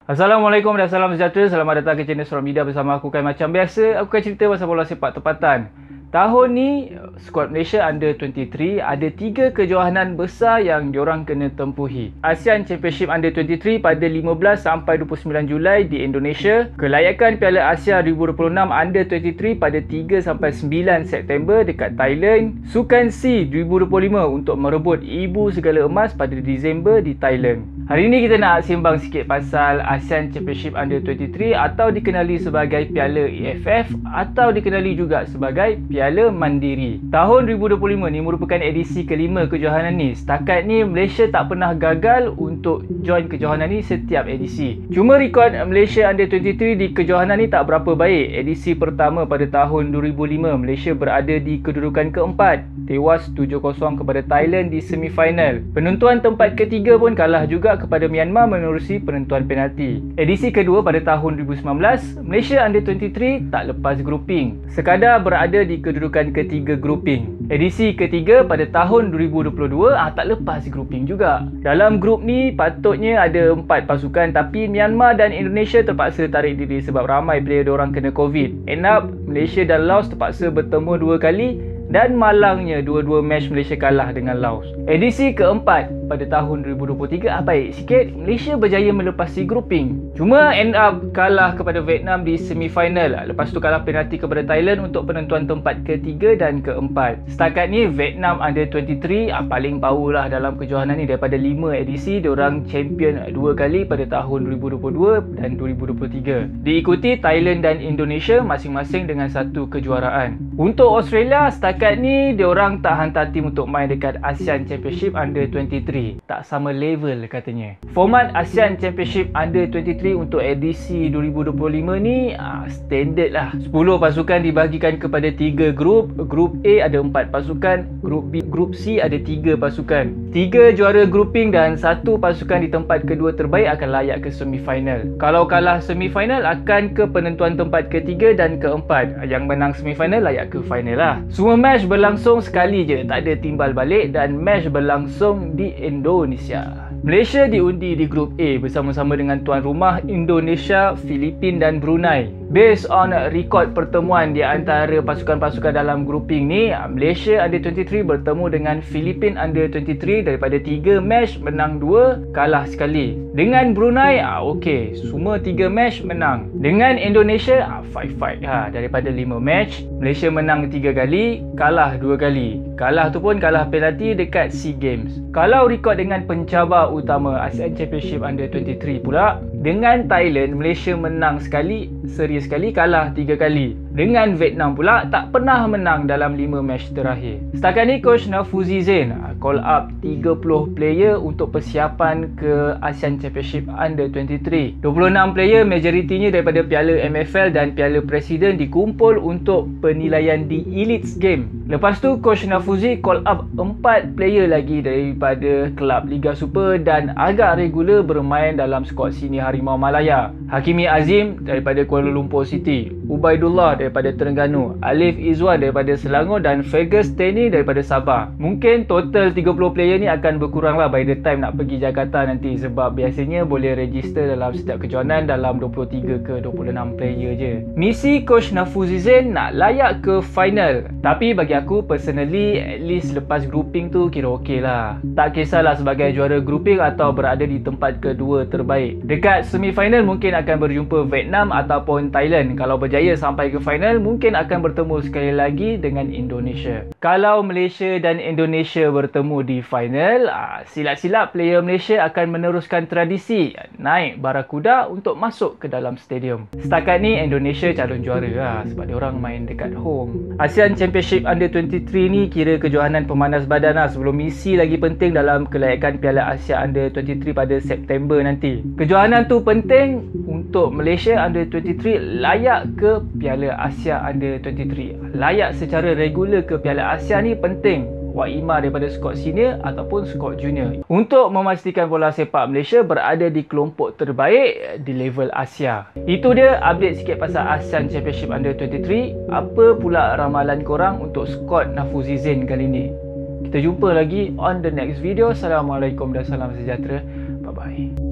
Assalamualaikum dan salam sejahtera. Selamat datang ke channel Surat Media bersama aku Kai. Macam biasa, aku akan cerita pasal bola sepak tempatan. Tahun ni, skuad Malaysia Under 23 ada 3 kejohanan besar yang diorang kena tempuhi. ASEAN Championship Under 23 pada 15 sampai 29 Julai di Indonesia. Kelayakan Piala Asia 2026 Under 23 pada 3 sampai 9 September dekat Thailand. Sukan SEA 2025 untuk merebut ibu segala emas pada Disember di Thailand. Hari ini kita nak sembang sikit pasal ASEAN Championship Under 23 atau dikenali sebagai Piala AFF atau dikenali juga sebagai Piala Mandiri. Tahun 2025 ni merupakan edisi kelima kejohanan ni. Setakat ni Malaysia tak pernah gagal untuk join kejohanan ni setiap edisi. Cuma rekod Malaysia Under 23 di kejohanan ni tak berapa baik. Edisi pertama pada tahun 2005 Malaysia berada di kedudukan keempat, tewas 7-0 kepada Thailand di semifinal. Penentuan tempat ketiga pun kalah juga kepada Myanmar menerusi penentuan penalti. Edisi kedua pada tahun 2019 Malaysia Under 23 tak lepas grouping, sekadar berada di kedudukan ketiga grouping. Edisi ketiga pada tahun 2022 tak lepas grouping juga. Dalam grup ni patutnya ada 4 pasukan, tapi Myanmar dan Indonesia terpaksa tarik diri sebab ramai player diorang kena COVID. End up Malaysia dan Laos terpaksa bertemu 2 kali dan malangnya dua-dua match Malaysia kalah dengan Laos. Edisi keempat pada tahun 2023 baik sikit, Malaysia berjaya melepasi grouping. Cuma end up kalah kepada Vietnam di semifinal. Lepas tu kalah penalti kepada Thailand untuk penentuan tempat ketiga dan keempat. Setakat ni Vietnam Under 23 paling power lah dalam kejohanan ni. Daripada 5 edisi diorang champion 2 kali pada tahun 2022 dan 2023. Diikuti Thailand dan Indonesia masing-masing dengan 1 kejuaraan. Untuk Australia setakat ni diorang tak hantar tim untuk main dekat ASEAN Championship Under 23. Tak sama level katanya. Format ASEAN Championship Under 23 untuk edisi 2025 ni standard lah. 10 pasukan dibahagikan kepada 3 grup. Grup A ada 4 pasukan, grup B, grup C ada 3 pasukan. 3 juara grouping dan 1 pasukan di tempat kedua terbaik akan layak ke semifinal. Kalau kalah semifinal akan ke penentuan tempat ketiga dan keempat. Yang menang semifinal layak ke final lah. Semua match berlangsung sekali je, tak ada timbal balik, dan match berlangsung di Indonesia. Malaysia diundi di grup A bersama-sama dengan tuan rumah Indonesia, Filipina dan Brunei. Based on rekod pertemuan di antara pasukan-pasukan dalam grouping ni, Malaysia Under 23 bertemu dengan Filipina Under 23 daripada 3 match menang 2, kalah sekali. Dengan Brunei okey, semua 3 match menang. Dengan Indonesia fight daripada 5 match, Malaysia menang 3 kali, kalah 2 kali. Kalah tu pun kalah penalti dekat SEA Games. Kalau rekod dengan pencabar utama ASEAN Championship Under 23 pula, dengan Thailand Malaysia menang sekali, seri sekali, kalah 3 kali. Dengan Vietnam pula tak pernah menang dalam 5 match terakhir. Setakat ni Coach Nafuzi Zain call up 30 player untuk persiapan ke ASEAN Championship Under 23. 26 player majoritinya daripada Piala MFL dan Piala Presiden dikumpul untuk penilaian di Elite Game. Lepas tu Coach Nafuzi call up 4 player lagi daripada kelab Liga Super dan agak regular bermain dalam skuad sini Harimau Malaya. Hakimi Azim daripada Kuala Lumpur City, Ubaidullah daripada Terengganu, Alif Izwan daripada Selangor dan Fergus Teni daripada Sabah. Mungkin total 30 player ni akan berkurang lah by the time nak pergi Jakarta nanti, sebab biasanya boleh register dalam setiap kejohanan dalam 23 ke 26 player je. Misi Coach Nafuzi Zain nak layak ke final, tapi bagi aku personally at least lepas grouping tu kira okey lah. Tak kisahlah sebagai juara grouping atau berada di tempat kedua terbaik. Dekat semifinal mungkin akan berjumpa Vietnam ataupun Thailand. Kalau berjaya sampai ke final, mungkin akan bertemu sekali lagi dengan Indonesia. Kalau Malaysia dan Indonesia bertemu di final, silap-silap player Malaysia akan meneruskan tradisi naik barakuda untuk masuk ke dalam stadium. Setakat ni Indonesia calon juara lah, sebab diorang main dekat home. ASEAN Championship Under 23 ni kira kejohanan pemanas badan lah, sebelum misi lagi penting dalam kelayakan Piala Asia Under 23 pada September nanti. Kejohanan tu penting untuk Malaysia Under 23 layak ke Piala Asia Under 23. Layak secara regular ke Piala Asia ni penting. Wak Ima daripada skuad senior ataupun skuad junior, untuk memastikan bola sepak Malaysia berada di kelompok terbaik di level Asia. Itu dia update sikit pasal ASEAN Championship Under 23. Apa pula ramalan korang untuk skuad Nafuzi Zain kali ni? Kita jumpa lagi on the next video. Assalamualaikum dan salam sejahtera. Bye bye.